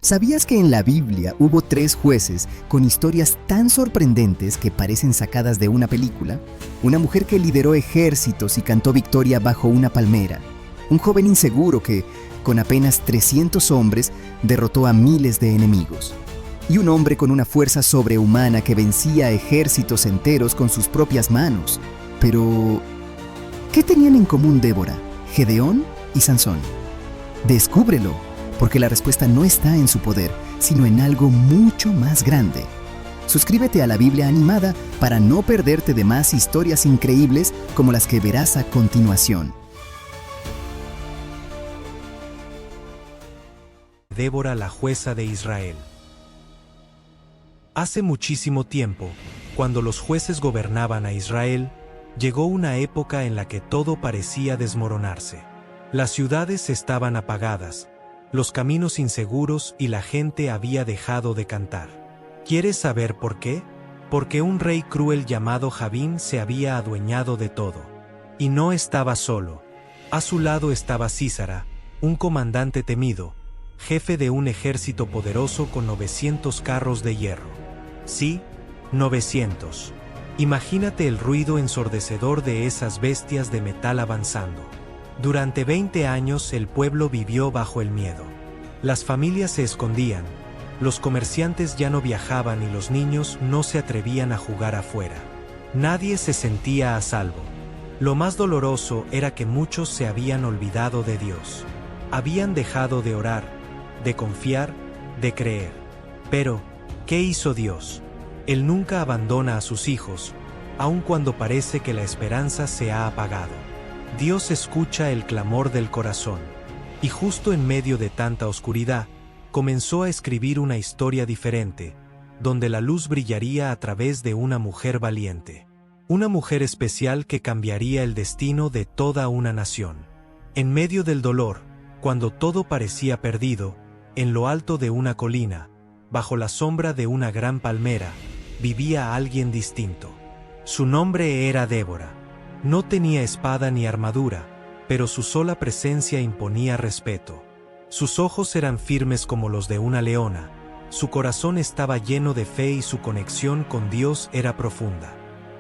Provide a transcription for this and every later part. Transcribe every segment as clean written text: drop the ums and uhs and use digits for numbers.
¿Sabías que en la Biblia hubo 3 jueces con historias tan sorprendentes que parecen sacadas de una película? Una mujer que lideró ejércitos y cantó victoria bajo una palmera. Un joven inseguro que, con apenas 300 hombres, derrotó a miles de enemigos. Y un hombre con una fuerza sobrehumana que vencía a ejércitos enteros con sus propias manos. Pero, ¿qué tenían en común Débora, Gedeón y Sansón? Descúbrelo, porque la respuesta no está en su poder, sino en algo mucho más grande. Suscríbete a la Biblia Animada para no perderte de más historias increíbles como las que verás a continuación. Débora, la jueza de Israel. Hace muchísimo tiempo, cuando los jueces gobernaban a Israel, llegó una época en la que todo parecía desmoronarse. Las ciudades estaban apagadas, los caminos inseguros y la gente había dejado de cantar. ¿Quieres saber por qué? Porque un rey cruel llamado Jabín se había adueñado de todo. Y no estaba solo. A su lado estaba Sísara, un comandante temido, jefe de un ejército poderoso con 900 carros de hierro. Sí, 900. Imagínate el ruido ensordecedor de esas bestias de metal avanzando. Durante 20 años el pueblo vivió bajo el miedo. Las familias se escondían, los comerciantes ya no viajaban y los niños no se atrevían a jugar afuera. Nadie se sentía a salvo. Lo más doloroso era que muchos se habían olvidado de Dios. Habían dejado de orar, de confiar, de creer. Pero, ¿qué hizo Dios? Él nunca abandona a sus hijos, aun cuando parece que la esperanza se ha apagado. Dios escucha el clamor del corazón, y justo en medio de tanta oscuridad, comenzó a escribir una historia diferente, donde la luz brillaría a través de una mujer valiente. Una mujer especial que cambiaría el destino de toda una nación. En medio del dolor, cuando todo parecía perdido, en lo alto de una colina, bajo la sombra de una gran palmera, vivía alguien distinto. Su nombre era Débora. No tenía espada ni armadura, pero su sola presencia imponía respeto. Sus ojos eran firmes como los de una leona, su corazón estaba lleno de fe y su conexión con Dios era profunda.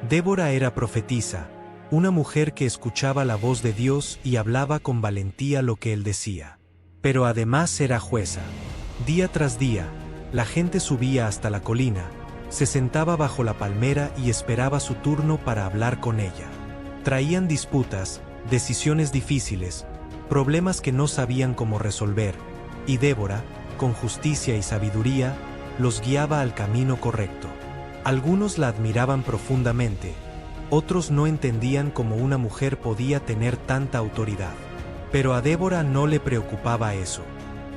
Débora era profetisa, una mujer que escuchaba la voz de Dios y hablaba con valentía lo que él decía. Pero además era jueza. Día tras día, la gente subía hasta la colina, se sentaba bajo la palmera y esperaba su turno para hablar con ella. Traían disputas, decisiones difíciles, problemas que no sabían cómo resolver, y Débora, con justicia y sabiduría, los guiaba al camino correcto. Algunos la admiraban profundamente, otros no entendían cómo una mujer podía tener tanta autoridad. Pero a Débora no le preocupaba eso.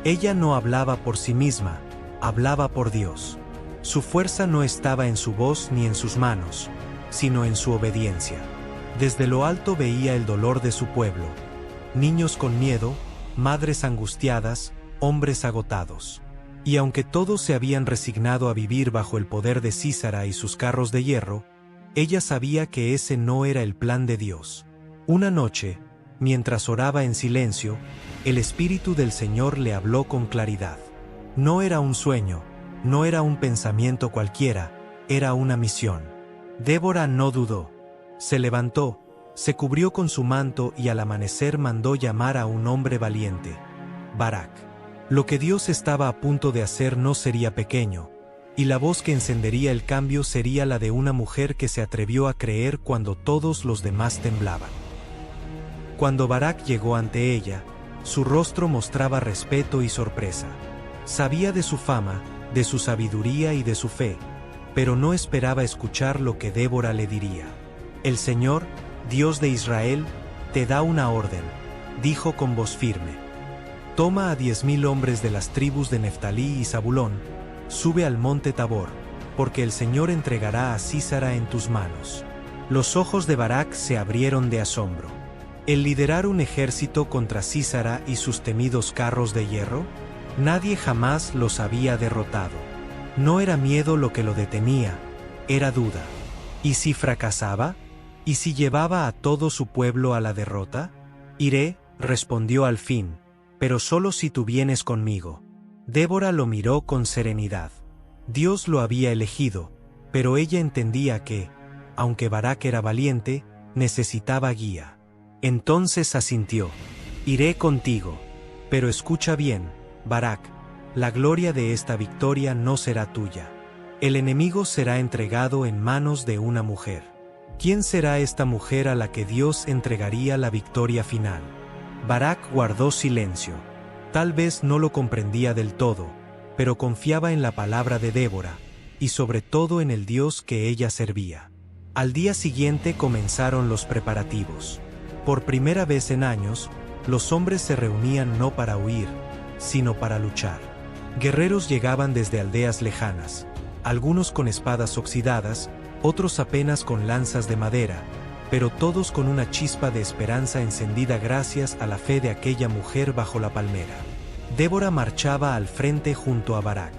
Ella no hablaba por sí misma, hablaba por Dios. Su fuerza no estaba en su voz ni en sus manos, sino en su obediencia. Desde lo alto veía el dolor de su pueblo, niños con miedo, madres angustiadas, hombres agotados. Y aunque todos se habían resignado a vivir bajo el poder de Sísara y sus carros de hierro, ella sabía que ese no era el plan de Dios. Una noche, mientras oraba en silencio, el Espíritu del Señor le habló con claridad. No era un sueño, no era un pensamiento cualquiera, era una misión. Débora no dudó. Se levantó, se cubrió con su manto y al amanecer mandó llamar a un hombre valiente, Barak. Lo que Dios estaba a punto de hacer no sería pequeño, y la voz que encendería el cambio sería la de una mujer que se atrevió a creer cuando todos los demás temblaban. Cuando Barak llegó ante ella, su rostro mostraba respeto y sorpresa. Sabía de su fama, de su sabiduría y de su fe, pero no esperaba escuchar lo que Débora le diría. El Señor, Dios de Israel, te da una orden, dijo con voz firme. Toma a 10,000 hombres de las tribus de Neftalí y Zabulón, sube al monte Tabor, porque el Señor entregará a Sísara en tus manos. Los ojos de Barak se abrieron de asombro. ¿El liderar un ejército contra Sísara y sus temidos carros de hierro? Nadie jamás los había derrotado. No era miedo lo que lo detenía, era duda. ¿Y si fracasaba? ¿Y si llevaba a todo su pueblo a la derrota? Iré, respondió al fin, pero solo si tú vienes conmigo. Débora lo miró con serenidad. Dios lo había elegido, pero ella entendía que, aunque Barak era valiente, necesitaba guía. Entonces asintió: iré contigo. Pero escucha bien, Barak, la gloria de esta victoria no será tuya. El enemigo será entregado en manos de una mujer. ¿Quién será esta mujer a la que Dios entregaría la victoria final? Barak guardó silencio. Tal vez no lo comprendía del todo, pero confiaba en la palabra de Débora, y sobre todo en el Dios que ella servía. Al día siguiente comenzaron los preparativos. Por primera vez en años, los hombres se reunían no para huir, sino para luchar. Guerreros llegaban desde aldeas lejanas, algunos con espadas oxidadas, otros apenas con lanzas de madera, pero todos con una chispa de esperanza encendida gracias a la fe de aquella mujer bajo la palmera. Débora marchaba al frente junto a Barak.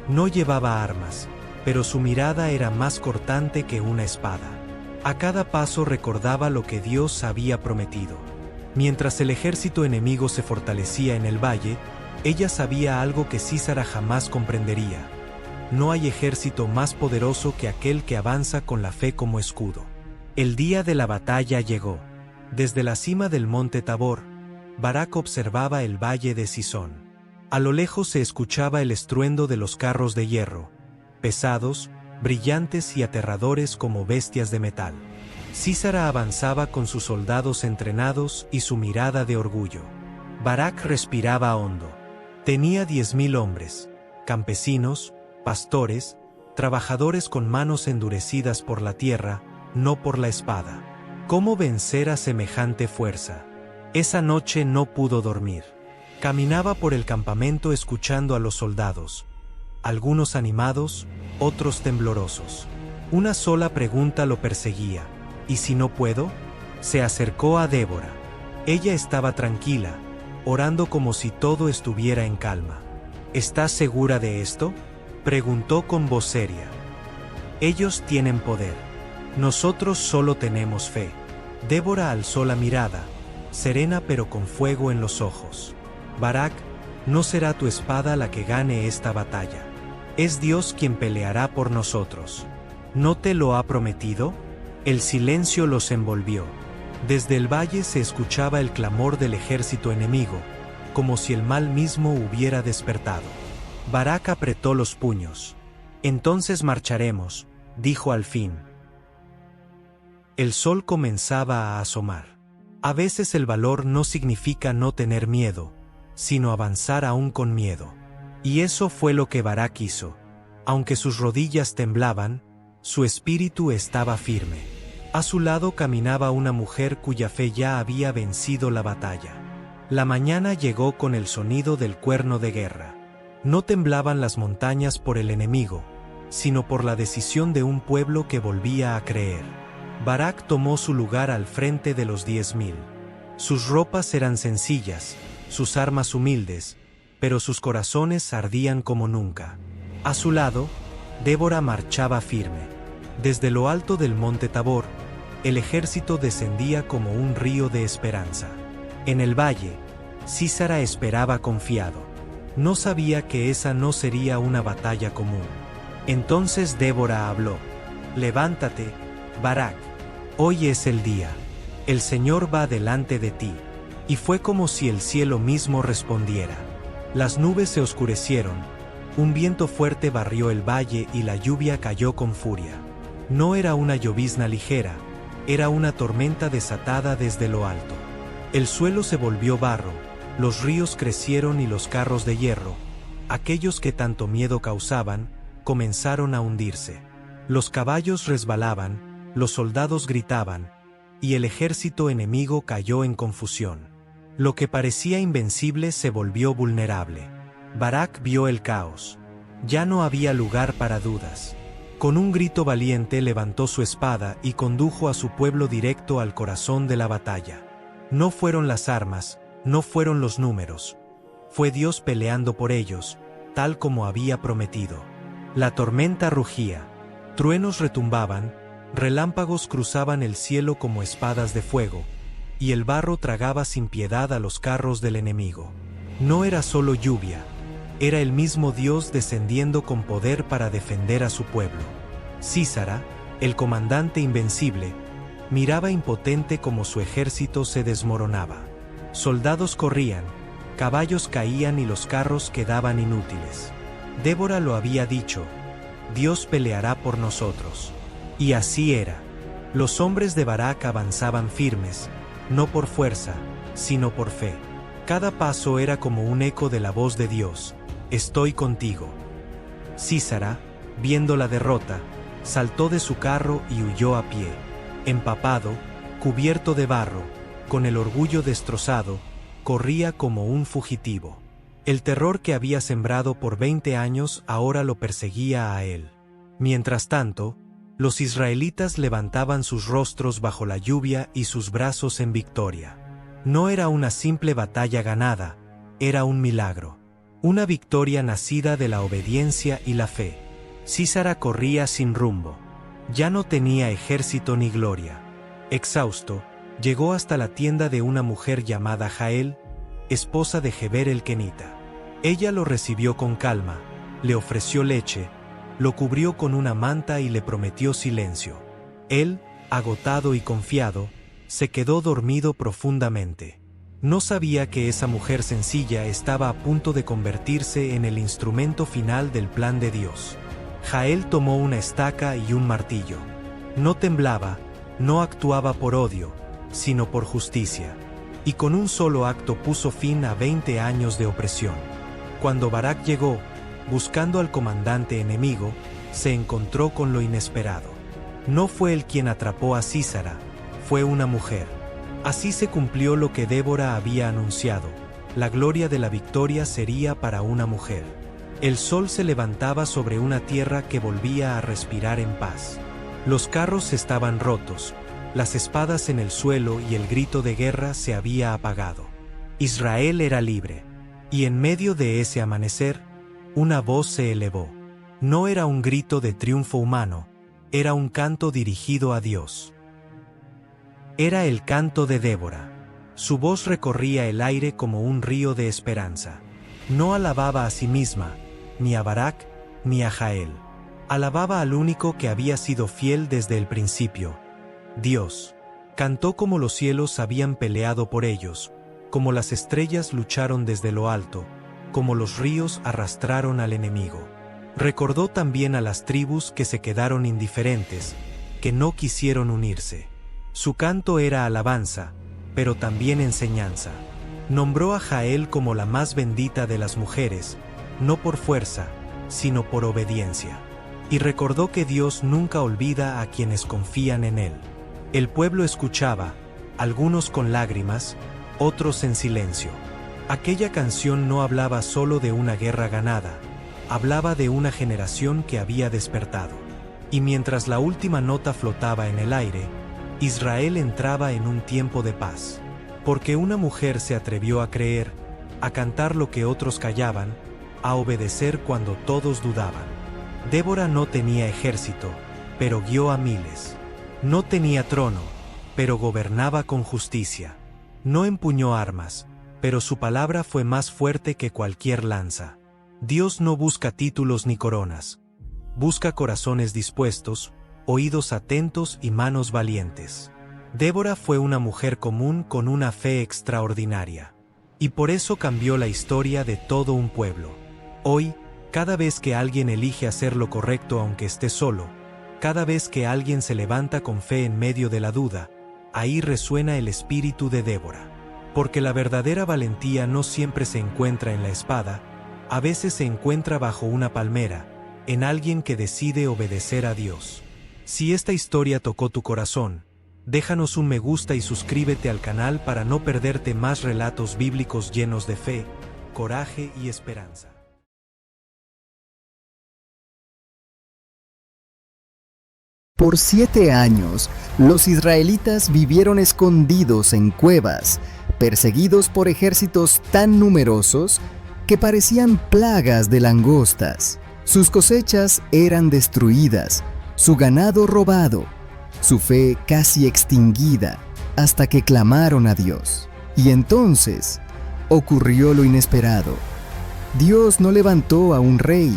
No llevaba armas, pero su mirada era más cortante que una espada. A cada paso recordaba lo que Dios había prometido. Mientras el ejército enemigo se fortalecía en el valle, ella sabía algo que Sísara jamás comprendería. No hay ejército más poderoso que aquel que avanza con la fe como escudo. El día de la batalla llegó. Desde la cima del monte Tabor, Barak observaba el valle de Sisón. A lo lejos se escuchaba el estruendo de los carros de hierro, pesados, brillantes y aterradores como bestias de metal. Sísara avanzaba con sus soldados entrenados y su mirada de orgullo. Barak respiraba hondo. Tenía 10.000 hombres, campesinos, pastores, trabajadores con manos endurecidas por la tierra, no por la espada. ¿Cómo vencer a semejante fuerza? Esa noche no pudo dormir. Caminaba por el campamento escuchando a los soldados, algunos animados, otros temblorosos. Una sola pregunta lo perseguía: ¿y si no puedo? Se acercó a Débora. Ella estaba tranquila, orando como si todo estuviera en calma. ¿Estás segura de esto?, preguntó con voz seria. Ellos tienen poder. Nosotros solo tenemos fe. Débora alzó la mirada, serena pero con fuego en los ojos. Barak, no será tu espada la que gane esta batalla. Es Dios quien peleará por nosotros. ¿No te lo ha prometido? El silencio los envolvió. Desde el valle se escuchaba el clamor del ejército enemigo, como si el mal mismo hubiera despertado. Barak apretó los puños. Entonces marcharemos, dijo al fin. El sol comenzaba a asomar. A veces el valor no significa no tener miedo, sino avanzar aún con miedo. Y eso fue lo que Barak hizo. Aunque sus rodillas temblaban, su espíritu estaba firme. A su lado caminaba una mujer cuya fe ya había vencido la batalla. La mañana llegó con el sonido del cuerno de guerra. No temblaban las montañas por el enemigo, sino por la decisión de un pueblo que volvía a creer. Barak tomó su lugar al frente de los 10.000. Sus ropas eran sencillas, sus armas humildes, pero sus corazones ardían como nunca. A su lado, Débora marchaba firme. Desde lo alto del monte Tabor, el ejército descendía como un río de esperanza. En el valle, Sísara esperaba confiado. No sabía que esa no sería una batalla común. Entonces Débora habló: levántate, Barak. Hoy es el día. El Señor va delante de ti. Y fue como si el cielo mismo respondiera. Las nubes se oscurecieron, un viento fuerte barrió el valle y la lluvia cayó con furia. No era una llovizna ligera, era una tormenta desatada desde lo alto. El suelo se volvió barro, los ríos crecieron y los carros de hierro, aquellos que tanto miedo causaban, comenzaron a hundirse. Los caballos resbalaban, los soldados gritaban, y el ejército enemigo cayó en confusión. Lo que parecía invencible se volvió vulnerable. Barak vio el caos. Ya no había lugar para dudas. Con un grito valiente levantó su espada y condujo a su pueblo directo al corazón de la batalla. No fueron las armas, no fueron los números. Fue Dios peleando por ellos, tal como había prometido. La tormenta rugía, truenos retumbaban, relámpagos cruzaban el cielo como espadas de fuego, y el barro tragaba sin piedad a los carros del enemigo. No era solo lluvia, Era el mismo Dios descendiendo con poder para defender a su pueblo. Sísara, el comandante invencible, miraba impotente como su ejército se desmoronaba. Soldados corrían, caballos caían y los carros quedaban inútiles. Débora lo había dicho: Dios peleará por nosotros. Y así era. Los hombres de Barak avanzaban firmes, no por fuerza, sino por fe. Cada paso era como un eco de la voz de Dios: estoy contigo. Sísara, viendo la derrota, saltó de su carro y huyó a pie. Empapado, cubierto de barro, con el orgullo destrozado, corría como un fugitivo. El terror que había sembrado por 20 años ahora lo perseguía a él. Mientras tanto, los israelitas levantaban sus rostros bajo la lluvia y sus brazos en victoria. No era una simple batalla ganada, era un milagro. Una victoria nacida de la obediencia y la fe. Sísara corría sin rumbo. Ya no tenía ejército ni gloria. Exhausto, llegó hasta la tienda de una mujer llamada Jael, esposa de Geber el kenita. Ella lo recibió con calma, le ofreció leche, lo cubrió con una manta y le prometió silencio. Él, agotado y confiado, se quedó dormido profundamente. No sabía que esa mujer sencilla estaba a punto de convertirse en el instrumento final del plan de Dios. Jael tomó una estaca y un martillo. No temblaba, no actuaba por odio, sino por justicia. Y con un solo acto puso fin a 20 años de opresión. Cuando Barak llegó, buscando al comandante enemigo, se encontró con lo inesperado. No fue él quien atrapó a Sísara, fue una mujer. Así se cumplió lo que Débora había anunciado: la gloria de la victoria sería para una mujer. El sol se levantaba sobre una tierra que volvía a respirar en paz. Los carros estaban rotos, las espadas en el suelo y el grito de guerra se había apagado. Israel era libre. Y en medio de ese amanecer, una voz se elevó. No era un grito de triunfo humano, era un canto dirigido a Dios. Era el canto de Débora. Su voz recorría el aire como un río de esperanza. No alababa a sí misma, ni a Barak, ni a Jael. Alababa al único que había sido fiel desde el principio: Dios. Cantó como los cielos habían peleado por ellos, como las estrellas lucharon desde lo alto, como los ríos arrastraron al enemigo. Recordó también a las tribus que se quedaron indiferentes, que no quisieron unirse. Su canto era alabanza, pero también enseñanza. Nombró a Jael como la más bendita de las mujeres, no por fuerza, sino por obediencia. Y recordó que Dios nunca olvida a quienes confían en Él. El pueblo escuchaba, algunos con lágrimas, otros en silencio. Aquella canción no hablaba solo de una guerra ganada, hablaba de una generación que había despertado. Y mientras la última nota flotaba en el aire, Israel entraba en un tiempo de paz. Porque una mujer se atrevió a creer, a cantar lo que otros callaban, a obedecer cuando todos dudaban. Débora no tenía ejército, pero guió a miles. No tenía trono, pero gobernaba con justicia. No empuñó armas, pero su palabra fue más fuerte que cualquier lanza. Dios no busca títulos ni coronas. Busca corazones dispuestos, oídos atentos y manos valientes. Débora fue una mujer común con una fe extraordinaria. Y por eso cambió la historia de todo un pueblo. Hoy, cada vez que alguien elige hacer lo correcto aunque esté solo, cada vez que alguien se levanta con fe en medio de la duda, ahí resuena el espíritu de Débora. Porque la verdadera valentía no siempre se encuentra en la espada, a veces se encuentra bajo una palmera, en alguien que decide obedecer a Dios. Si esta historia tocó tu corazón, déjanos un me gusta y suscríbete al canal para no perderte más relatos bíblicos llenos de fe, coraje y esperanza. Por 7 años, los israelitas vivieron escondidos en cuevas, perseguidos por ejércitos tan numerosos que parecían plagas de langostas. Sus cosechas eran destruidas, su ganado robado, su fe casi extinguida, hasta que clamaron a Dios. Y entonces ocurrió lo inesperado. Dios no levantó a un rey,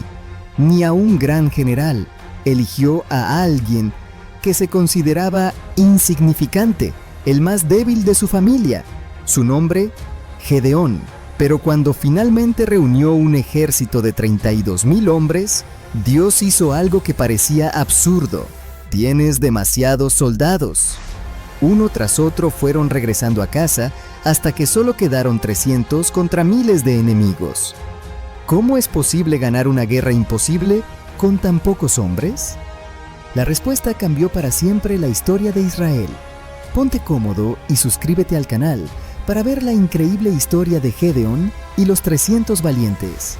ni a un gran general. Eligió a alguien que se consideraba insignificante, el más débil de su familia. Su nombre, Gedeón. Pero cuando finalmente reunió un ejército de 32,000 hombres, Dios hizo algo que parecía absurdo. Tienes demasiados soldados. Uno tras otro fueron regresando a casa hasta que solo quedaron 300 contra miles de enemigos. ¿Cómo es posible ganar una guerra imposible con tan pocos hombres? La respuesta cambió para siempre la historia de Israel. Ponte cómodo y suscríbete al canal para ver la increíble historia de Gedeón y los 300 valientes.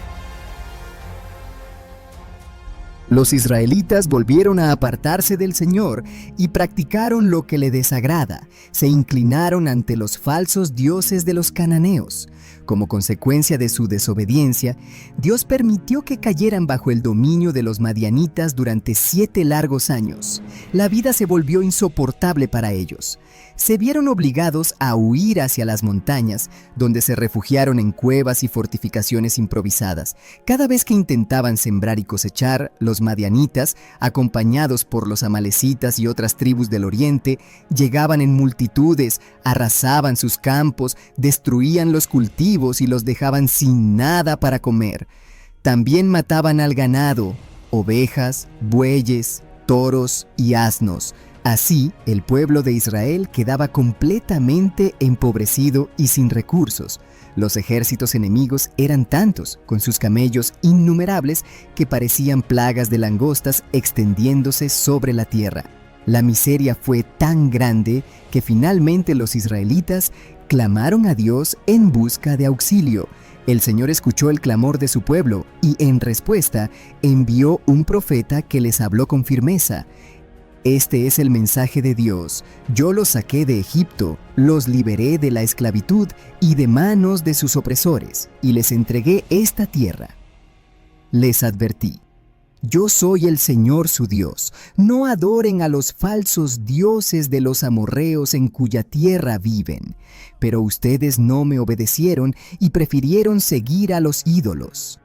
Los israelitas volvieron a apartarse del Señor y practicaron lo que le desagrada. Se inclinaron ante los falsos dioses de los cananeos. Como consecuencia de su desobediencia, Dios permitió que cayeran bajo el dominio de los madianitas durante 7 largos años. La vida se volvió insoportable para ellos. Se vieron obligados a huir hacia las montañas, donde se refugiaron en cuevas y fortificaciones improvisadas. Cada vez que intentaban sembrar y cosechar, los madianitas, acompañados por los amalecitas y otras tribus del oriente, llegaban en multitudes, arrasaban sus campos, destruían los cultivos y los dejaban sin nada para comer. También mataban al ganado, ovejas, bueyes, toros y asnos. Así, el pueblo de Israel quedaba completamente empobrecido y sin recursos. Los ejércitos enemigos eran tantos, con sus camellos innumerables, que parecían plagas de langostas extendiéndose sobre la tierra. La miseria fue tan grande que finalmente los israelitas clamaron a Dios en busca de auxilio. El Señor escuchó el clamor de su pueblo y, en respuesta, envió un profeta que les habló con firmeza. Este es el mensaje de Dios. Yo los saqué de Egipto, los liberé de la esclavitud y de manos de sus opresores, y les entregué esta tierra. Les advertí: yo soy el Señor su Dios. No adoren a los falsos dioses de los amorreos en cuya tierra viven. Pero ustedes no me obedecieron y prefirieron seguir a los ídolos.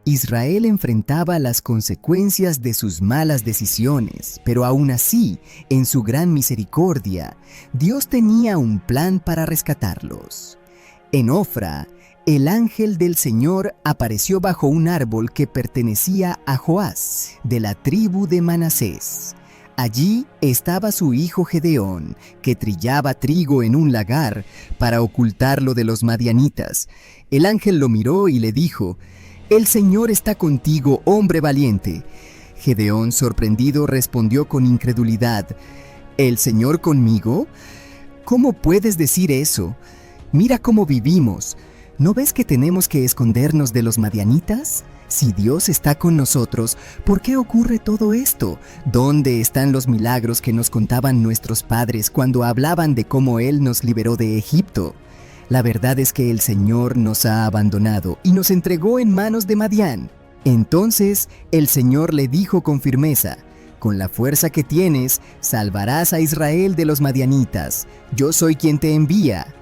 Israel enfrentaba las consecuencias de sus malas decisiones, pero aún así, en su gran misericordia, Dios tenía un plan para rescatarlos. En Ofra, el ángel del Señor apareció bajo un árbol que pertenecía a Joás, de la tribu de Manasés. Allí estaba su hijo Gedeón, que trillaba trigo en un lagar para ocultarlo de los madianitas. El ángel lo miró y le dijo: «El Señor está contigo, hombre valiente». Gedeón, sorprendido, respondió con incredulidad: «¿El Señor conmigo? ¿Cómo puedes decir eso? Mira cómo vivimos. ¿No ves que tenemos que escondernos de los madianitas? Si Dios está con nosotros, ¿por qué ocurre todo esto? ¿Dónde están los milagros que nos contaban nuestros padres cuando hablaban de cómo Él nos liberó de Egipto? La verdad es que el Señor nos ha abandonado y nos entregó en manos de Madián». Entonces el Señor le dijo con firmeza: «Con la fuerza que tienes, salvarás a Israel de los madianitas. Yo soy quien te envía».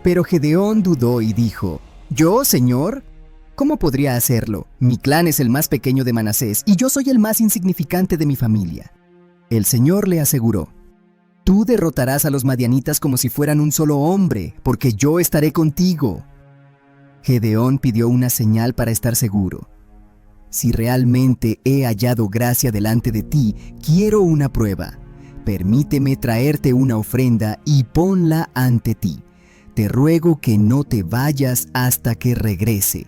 Pero Gedeón dudó y dijo: «¿Yo, Señor? ¿Cómo podría hacerlo? Mi clan es el más pequeño de Manasés y yo soy el más insignificante de mi familia». El Señor le aseguró: «Tú derrotarás a los madianitas como si fueran un solo hombre, porque yo estaré contigo». Gedeón pidió una señal para estar seguro. «Si realmente he hallado gracia delante de ti, quiero una prueba. Permíteme traerte una ofrenda y ponla ante ti. Te ruego que no te vayas hasta que regrese».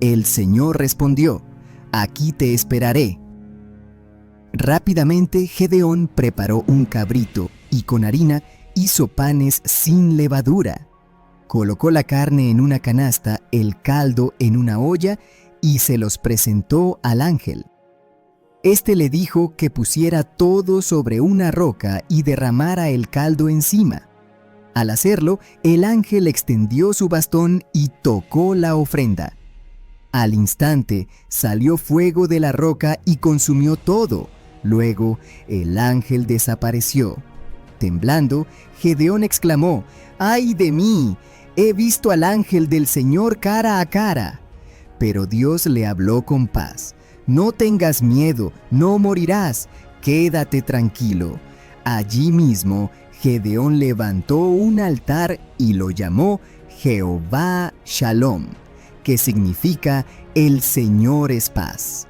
El Señor respondió: «Aquí te esperaré». Rápidamente Gedeón preparó un cabrito y con harina hizo panes sin levadura. Colocó la carne en una canasta, el caldo en una olla y se los presentó al ángel. Este le dijo que pusiera todo sobre una roca y derramara el caldo encima. Al hacerlo, el ángel extendió su bastón y tocó la ofrenda. Al instante salió fuego de la roca y consumió todo. Luego el ángel desapareció. Temblando, Gedeón exclamó: «¡Ay de mí! He visto al ángel del Señor cara a cara». Pero Dios le habló con paz. No tengas miedo, no morirás, quédate tranquilo. Allí mismo, Gedeón levantó un altar y lo llamó Jehová Shalom, que significa el Señor es paz.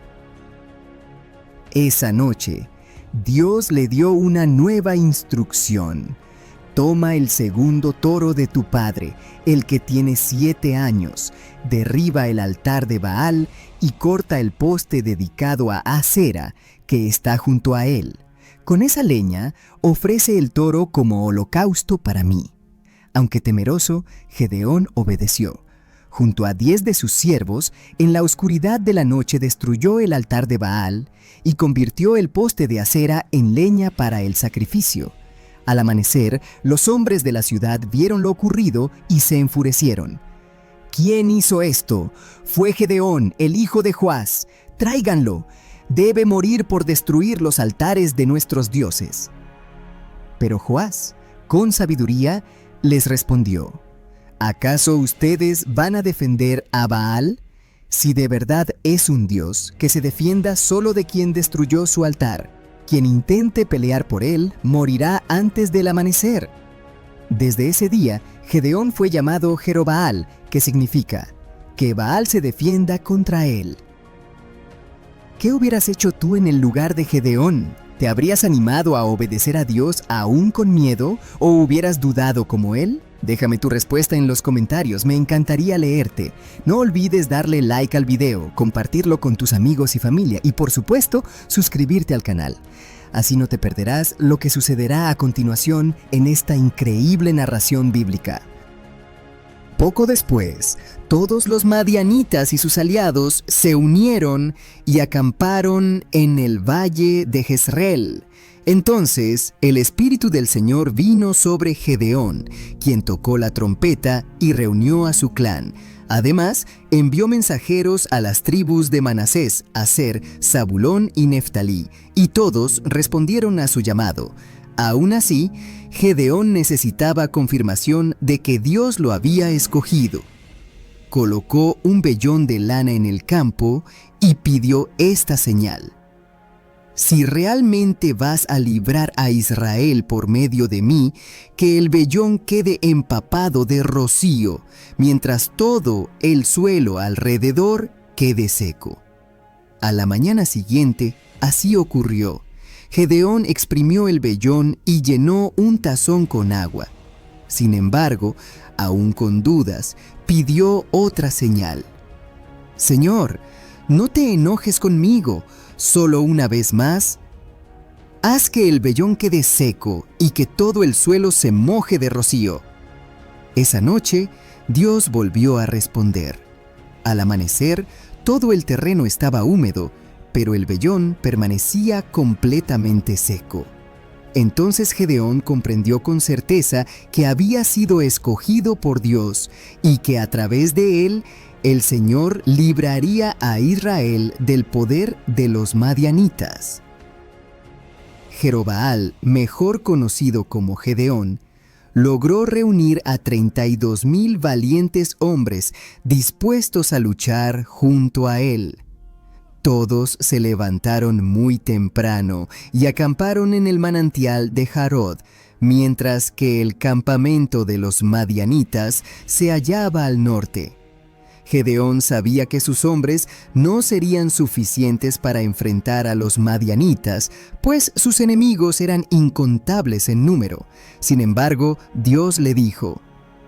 Esa noche, Dios le dio una nueva instrucción. Toma el segundo toro de tu padre, el que tiene 7 años, derriba el altar de Baal y corta el poste dedicado a Asera, que está junto a él. Con esa leña, ofrece el toro como holocausto para mí. Aunque temeroso, Gedeón obedeció. Junto a 10 de sus siervos, en la oscuridad de la noche destruyó el altar de Baal y convirtió el poste de Asera en leña para el sacrificio. Al amanecer, los hombres de la ciudad vieron lo ocurrido y se enfurecieron. ¿Quién hizo esto? Fue Gedeón, el hijo de Joás. Tráiganlo. Debe morir por destruir los altares de nuestros dioses. Pero Joás, con sabiduría, les respondió: ¿acaso ustedes van a defender a Baal? Si de verdad es un dios, que se defienda solo de quien destruyó su altar. Quien intente pelear por él, morirá antes del amanecer. Desde ese día, Gedeón fue llamado Jerobbaal, que significa que Baal se defienda contra él. ¿Qué hubieras hecho tú en el lugar de Gedeón? ¿Te habrías animado a obedecer a Dios aún con miedo o hubieras dudado como él? Déjame tu respuesta en los comentarios, me encantaría leerte. No olvides darle like al video, compartirlo con tus amigos y familia y por supuesto, suscribirte al canal. Así no te perderás lo que sucederá a continuación en esta increíble narración bíblica. Poco después, todos los madianitas y sus aliados se unieron y acamparon en el valle de Jezreel. Entonces, el Espíritu del Señor vino sobre Gedeón, quien tocó la trompeta y reunió a su clan. Además, envió mensajeros a las tribus de Manasés, Aser, Zabulón y Neftalí, y todos respondieron a su llamado. Aún así, Gedeón necesitaba confirmación de que Dios lo había escogido. Colocó un vellón de lana en el campo y pidió esta señal: si realmente vas a librar a Israel por medio de mí, que el vellón quede empapado de rocío, mientras todo el suelo alrededor quede seco. A la mañana siguiente, así ocurrió. Gedeón exprimió el vellón y llenó un tazón con agua. Sin embargo, aún con dudas, pidió otra señal. Señor, no te enojes conmigo. Solo una vez más, haz que el vellón quede seco y que todo el suelo se moje de rocío. Esa noche, Dios volvió a responder. Al amanecer, todo el terreno estaba húmedo, pero el vellón permanecía completamente seco. Entonces Gedeón comprendió con certeza que había sido escogido por Dios y que a través de él, el Señor libraría a Israel del poder de los madianitas. Jerobbaal, mejor conocido como Gedeón, logró reunir a 32,000 valientes hombres dispuestos a luchar junto a él. Todos se levantaron muy temprano y acamparon en el manantial de Jarod, mientras que el campamento de los madianitas se hallaba al norte. Gedeón sabía que sus hombres no serían suficientes para enfrentar a los madianitas, pues sus enemigos eran incontables en número. Sin embargo, Dios le dijo: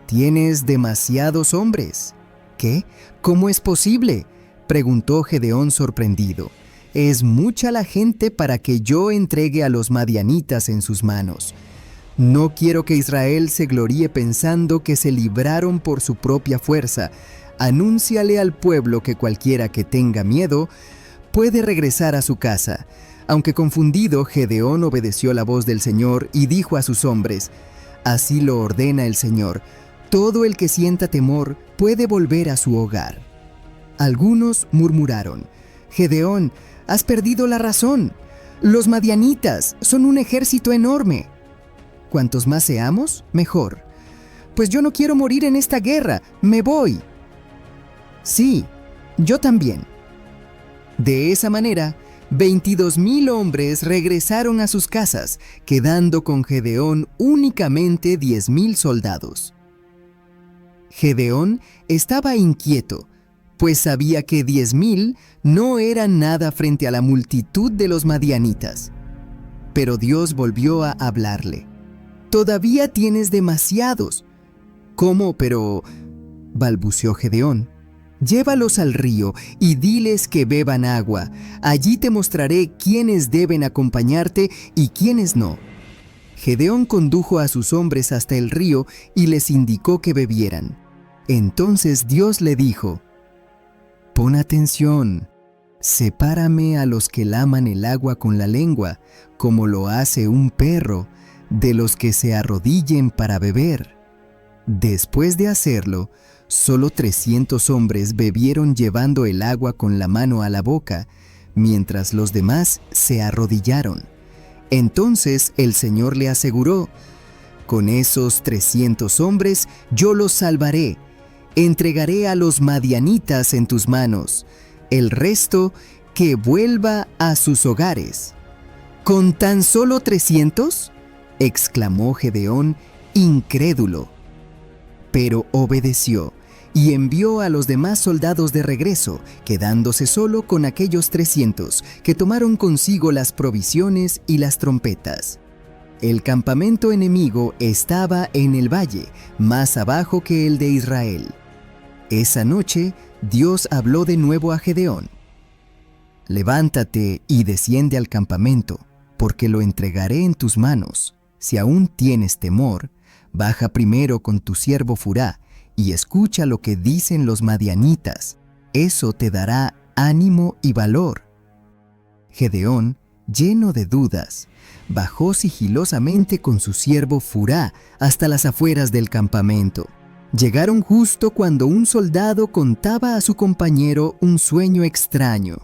«¿Tienes demasiados hombres?» «¿Qué? ¿Cómo es posible?», preguntó Gedeón sorprendido. «Es mucha la gente para que yo entregue a los madianitas en sus manos. No quiero que Israel se gloríe pensando que se libraron por su propia fuerza. Anúnciale al pueblo que cualquiera que tenga miedo puede regresar a su casa». Aunque confundido, Gedeón obedeció la voz del Señor y dijo a sus hombres: «Así lo ordena el Señor. Todo el que sienta temor puede volver a su hogar». Algunos murmuraron: «Gedeón, has perdido la razón. Los madianitas son un ejército enorme. Cuantos más seamos, mejor. Pues yo no quiero morir en esta guerra. Me voy». «Sí, Yo también. De esa manera, 22,000 hombres regresaron a sus casas, quedando con Gedeón únicamente 10,000 soldados. Gedeón estaba inquieto, pues sabía que 10,000 no eran nada frente a la multitud de los madianitas. Pero Dios volvió a hablarle. «Todavía tienes demasiados». «¿Cómo, pero...?» balbuceó Gedeón. «Llévalos al río y diles que beban agua. Allí te mostraré quiénes deben acompañarte y quiénes no». Gedeón condujo a sus hombres hasta el río y les indicó que bebieran. Entonces Dios le dijo: «Pon atención, sepárame a los que laman el agua con la lengua, como lo hace un perro, de los que se arrodillen para beber». Después de hacerlo, solo 300 hombres bebieron llevando el agua con la mano a la boca, mientras los demás se arrodillaron. Entonces el Señor le aseguró: «Con esos 300 hombres yo los salvaré. Entregaré a los madianitas en tus manos. El resto que vuelva a sus hogares». «¿Con tan solo 300?» exclamó Gedeón, incrédulo. Pero obedeció y envió a los demás soldados de regreso, quedándose solo con aquellos 300 que tomaron consigo las provisiones y las trompetas. El campamento enemigo estaba en el valle, más abajo que el de Israel. Esa noche, Dios habló de nuevo a Gedeón. «Levántate y desciende al campamento, porque lo entregaré en tus manos. Si aún tienes temor, baja primero con tu siervo Furá y escucha lo que dicen los madianitas. Eso te dará ánimo y valor». Gedeón, lleno de dudas, bajó sigilosamente con su siervo Furá hasta las afueras del campamento. Llegaron justo cuando un soldado contaba a su compañero un sueño extraño.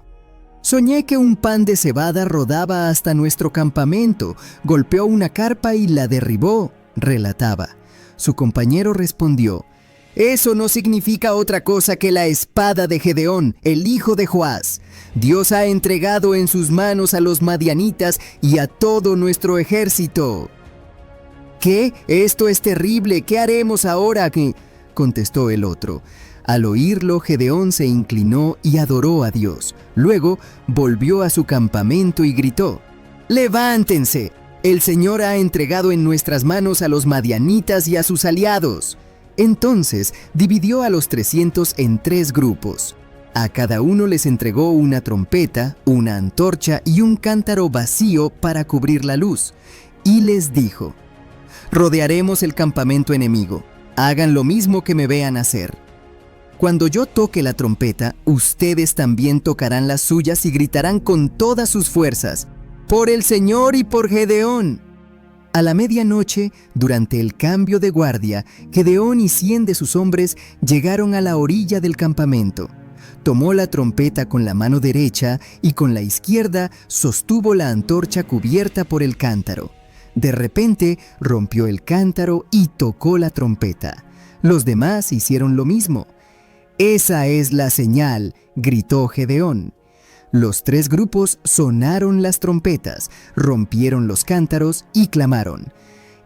«Soñé que un pan de cebada rodaba hasta nuestro campamento, golpeó una carpa y la derribó», relataba. Su compañero respondió: «Eso no significa otra cosa que la espada de Gedeón, el hijo de Joás. Dios ha entregado en sus manos a los madianitas y a todo nuestro ejército». «¿Qué? Esto es terrible. ¿Qué haremos ahora?», contestó el otro. Al oírlo, Gedeón se inclinó y adoró a Dios. Luego volvió a su campamento y gritó: «¡Levántense! El Señor ha entregado en nuestras manos a los madianitas y a sus aliados». Entonces dividió a los 300 en 3 grupos. A cada uno les entregó una trompeta, una antorcha y un cántaro vacío para cubrir la luz. Y les dijo: «Rodearemos el campamento enemigo. Hagan lo mismo que me vean hacer. Cuando yo toque la trompeta, ustedes también tocarán las suyas y gritarán con todas sus fuerzas: ¡Por el Señor y por Gedeón!». A la medianoche, durante el cambio de guardia, Gedeón y 100 de sus hombres llegaron a la orilla del campamento. Tomó la trompeta con la mano derecha y con la izquierda sostuvo la antorcha cubierta por el cántaro. De repente rompió el cántaro y tocó la trompeta. Los demás hicieron lo mismo. «Esa es la señal», gritó Gedeón. Los 3 grupos sonaron las trompetas, rompieron los cántaros y clamaron: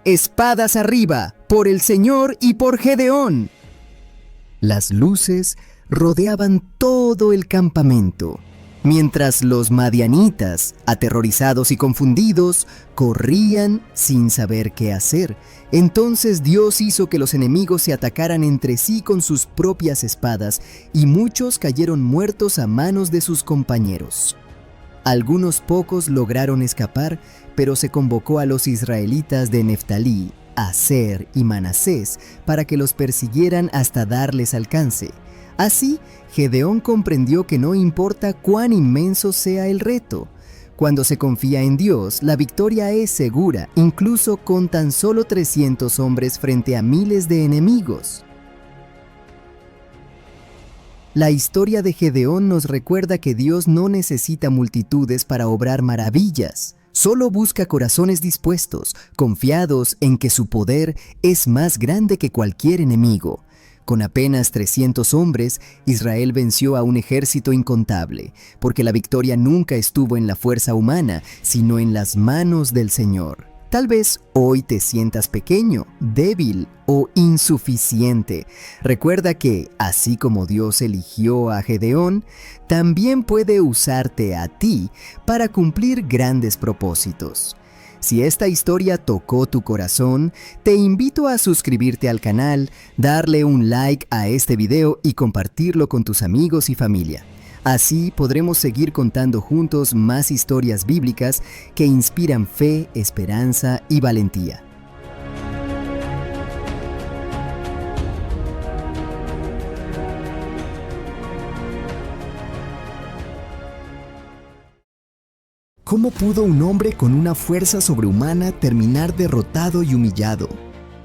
«¡Espadas arriba, por el Señor y por Gedeón!». Las luces rodeaban todo el campamento, mientras los madianitas, aterrorizados y confundidos, corrían sin saber qué hacer. Entonces Dios hizo que los enemigos se atacaran entre sí con sus propias espadas, y muchos cayeron muertos a manos de sus compañeros. Algunos pocos lograron escapar, pero se convocó a los israelitas de Neftalí, Aser y Manasés para que los persiguieran hasta darles alcance. Así, Gedeón comprendió que no importa cuán inmenso sea el reto. Cuando se confía en Dios, la victoria es segura, incluso con tan solo 300 hombres frente a miles de enemigos. La historia de Gedeón nos recuerda que Dios no necesita multitudes para obrar maravillas. Solo busca corazones dispuestos, confiados en que su poder es más grande que cualquier enemigo. Con apenas 300 hombres, Israel venció a un ejército incontable, porque la victoria nunca estuvo en la fuerza humana, sino en las manos del Señor. Tal vez hoy te sientas pequeño, débil o insuficiente. Recuerda que, así como Dios eligió a Gedeón, también puede usarte a ti para cumplir grandes propósitos. Si esta historia tocó tu corazón, te invito a suscribirte al canal, darle un like a este video y compartirlo con tus amigos y familia. Así podremos seguir contando juntos más historias bíblicas que inspiran fe, esperanza y valentía. ¿Cómo pudo un hombre con una fuerza sobrehumana terminar derrotado y humillado?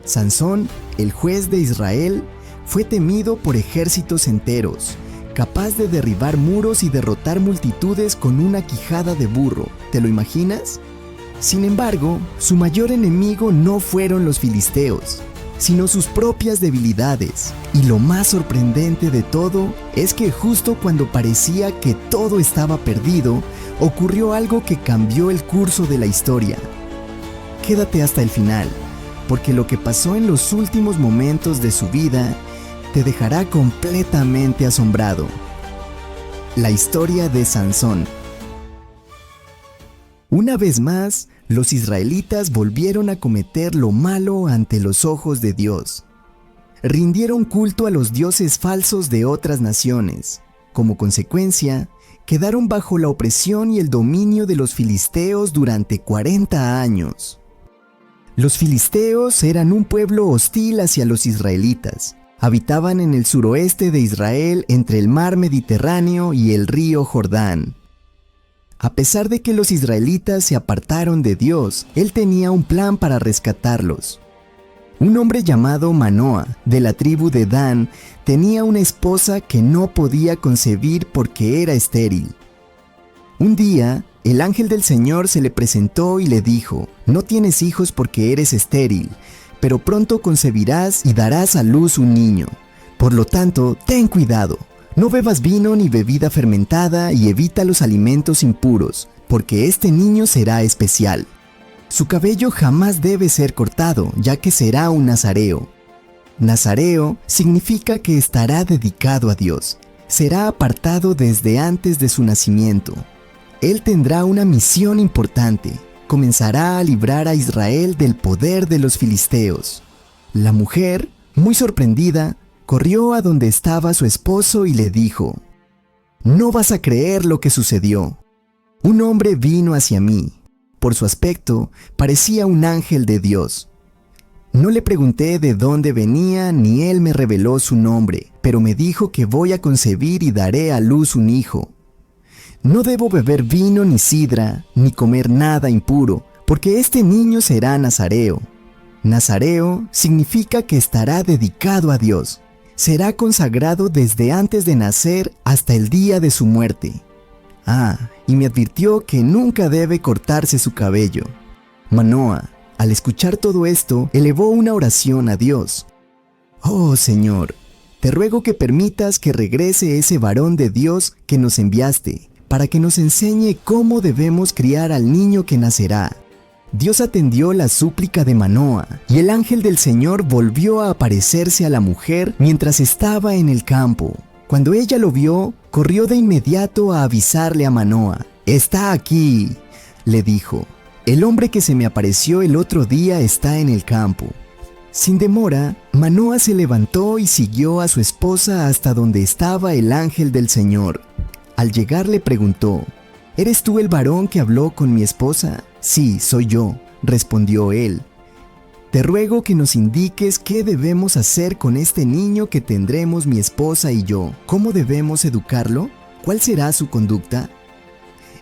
Sansón, el juez de Israel, fue temido por ejércitos enteros, capaz de derribar muros y derrotar multitudes con una quijada de burro. ¿Te lo imaginas? Sin embargo, su mayor enemigo no fueron los filisteos, sino sus propias debilidades. Y lo más sorprendente de todo es que justo cuando parecía que todo estaba perdido, ocurrió algo que cambió el curso de la historia. Quédate hasta el final, porque lo que pasó en los últimos momentos de su vida te dejará completamente asombrado. La historia de Sansón. Una vez más, los israelitas volvieron a cometer lo malo ante los ojos de Dios. Rindieron culto a los dioses falsos de otras naciones. Como consecuencia, quedaron bajo la opresión y el dominio de los filisteos durante 40 años. Los filisteos eran un pueblo hostil hacia los israelitas. Habitaban en el suroeste de Israel entre el mar Mediterráneo y el río Jordán. A pesar de que los israelitas se apartaron de Dios, Él tenía un plan para rescatarlos. Un hombre llamado Manoa, de la tribu de Dan, tenía una esposa que no podía concebir porque era estéril. Un día, el ángel del Señor se le presentó y le dijo: «No tienes hijos porque eres estéril, pero pronto concebirás y darás a luz un niño. Por lo tanto, ten cuidado. No bebas vino ni bebida fermentada y evita los alimentos impuros, porque este niño será especial. Su cabello jamás debe ser cortado, ya que será un nazareo». Nazareo significa que estará dedicado a Dios. Será apartado desde antes de su nacimiento. Él tendrá una misión importante. Comenzará a librar a Israel del poder de los filisteos. La mujer, muy sorprendida, corrió a donde estaba su esposo y le dijo: «No vas a creer lo que sucedió. Un hombre vino hacia mí. Por su aspecto, parecía un ángel de Dios. No le pregunté de dónde venía ni él me reveló su nombre, pero me dijo que voy a concebir y daré a luz un hijo. No debo beber vino ni sidra, ni comer nada impuro, porque este niño será nazareo». Nazareo significa que estará dedicado a Dios. Será consagrado desde antes de nacer hasta el día de su muerte. Y me advirtió que nunca debe cortarse su cabello. Manoa, al escuchar todo esto, elevó una oración a Dios. «Oh Señor, te ruego que permitas que regrese ese varón de Dios que nos enviaste, para que nos enseñe cómo debemos criar al niño que nacerá». Dios atendió la súplica de Manoa, y el ángel del Señor volvió a aparecerse a la mujer mientras estaba en el campo. Cuando ella lo vio, corrió de inmediato a avisarle a Manoa. «Está aquí», le dijo. «El hombre que se me apareció el otro día está en el campo». Sin demora, Manoa se levantó y siguió a su esposa hasta donde estaba el ángel del Señor. Al llegar le preguntó: «¿Eres tú el varón que habló con mi esposa?». «Sí, soy yo», respondió él. «Te ruego que nos indiques qué debemos hacer con este niño que tendremos mi esposa y yo. ¿Cómo debemos educarlo? ¿Cuál será su conducta?».